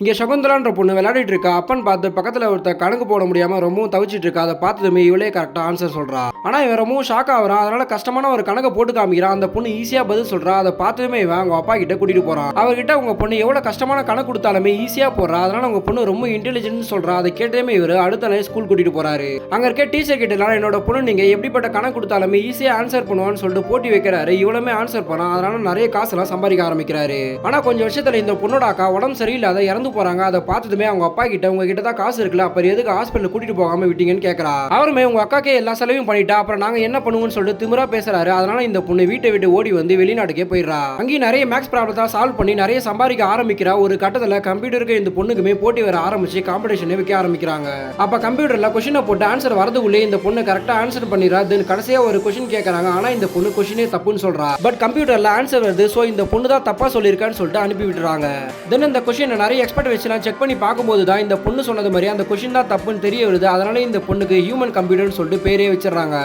இங்க சகுந்தலான்ற பொண்ணு விளையாடிட்டு இருக்கா. அப்பன்னு பார்த்து பக்கத்துல ஒருத்தர் கணக்கு போட முடியாம ரொம்பவும் தவிச்சிட்டு இருக்கா. அதை பார்த்ததுமே இவளே கரெக்டா ஆன்சர் சொல்றா. ஆனா இவன் ரொம்பவும் ஷாக் ஆகுறான். அதனால கஷ்டமான ஒரு கணக்கை போட்டு காமிக்கிறான். அந்த பொண்ணு ஈஸியா பதில் சொல்றா. அதை பார்த்ததுமே இவன் அவங்க அப்பா கிட்ட கூட்டிட்டு போறான். அவர்கிட்ட உங்க பொண்ணு எவ்வளவு கஷ்டமான கணக்கு கொடுத்தாலுமே ஈஸியா போடுறா. அதனால உங்க பொண்ணு ரொம்ப இன்டெலிஜென்ட் சொல்றா. அதை கேட்டதுமே இவரு அடுத்த நாள் ஸ்கூல் கூட்டிட்டு போறாரு. அங்க இருக்க டீச்சர் கிட்ட என்னோட பொண்ணு நீங்க எப்படிப்பட்ட கணக்கு கொடுத்தாலுமே ஈஸியா ஆன்சர் பண்ணுவான்னு சொல்லிட்டு போட்டி வைக்கிறாரு. இவ்வளவுமே ஆன்சர் பண்ணா. அதனால நிறைய காசு எல்லாம் சம்பாதிக்க ஆரம்பிக்கிறாரு. ஆனா கொஞ்சம் வருஷத்துல இந்த பொண்ணோட அக்கா உடம்பு சரியில்லாத இறந்து போறாங்க. அதை பார்த்ததுமே அவங்க அப்பா கிட்ட உங்ககிட்ட தான் காசு இருக்குல்ல, அப்புறம் எதுக்கு ஹாஸ்பிட்டல் கூட்டிட்டு போகாம விட்டீங்கன்னு கேட்கறா. அவருமே உங்க அக்காக்கே எல்லா செலவையும் பண்ணிட்டா, அப்புறம் நாங்க என்ன பண்ணுவோம்னு சொல்லிட்டு திமிரா பேசுறாரு. அதனால இந்த பொண்ணு வீட்டை விட்டு ஓடி வந்து வெளிநாட்டுக்கே போயிடுறா. அங்கேயும் நிறைய மேக்ஸ் ப்ராப்ளத்தை சால்வ் பண்ணி நிறைய சம்பாதிக்க ஆரம்பிக்கிறா. ஒரு கட்டத்துல கம்ப்யூட்டருக்கு இந்த பொண்ணுக்குமே போட்டி வர ஆரம்பிச்சு காம்படிஷன் வைக்க ஆரம்பிக்கிறாங்க. அப்ப கம்ப்யூட்டர்ல கொஸ்டினை போட்டு ஆன்சர் வரதுக்குள்ளே இந்த பொண்ணு கரெக்டா ஆன்சர் பண்ணிடுறா. தென் கடைசியா ஒரு கொஸ்டின் கேட்கறாங்க. ஆனா இந்த பொண்ணு கொஸ்டினே தப்புன்னு சொல்றா. பட் கம்ப்யூட்டர்ல ஆன்சர் வருது. சோ இந்த பொண்ணு தான் தப்பா சொல்லியிருக்கான்னு சொல்லிட்டு அனுப்பி விட்டுறாங்க. தென் இந்த கொஸ்டினை நிறைய எக்ஸ்பர்ட் வச்சுலாம் செக் பண்ணி பார்க்கும்போது தான் இந்த பொண்ணு சொன்னது மாதிரி அந்த கொஸ்டின் தான் தப்புன்னு தெரிய வருது. அதனால இந்த பொண்ணுக்கு ஹியூமன் கம்ப்யூட்டர்னு சொல்லிட்டு பேரே வச்சிடறாங்க.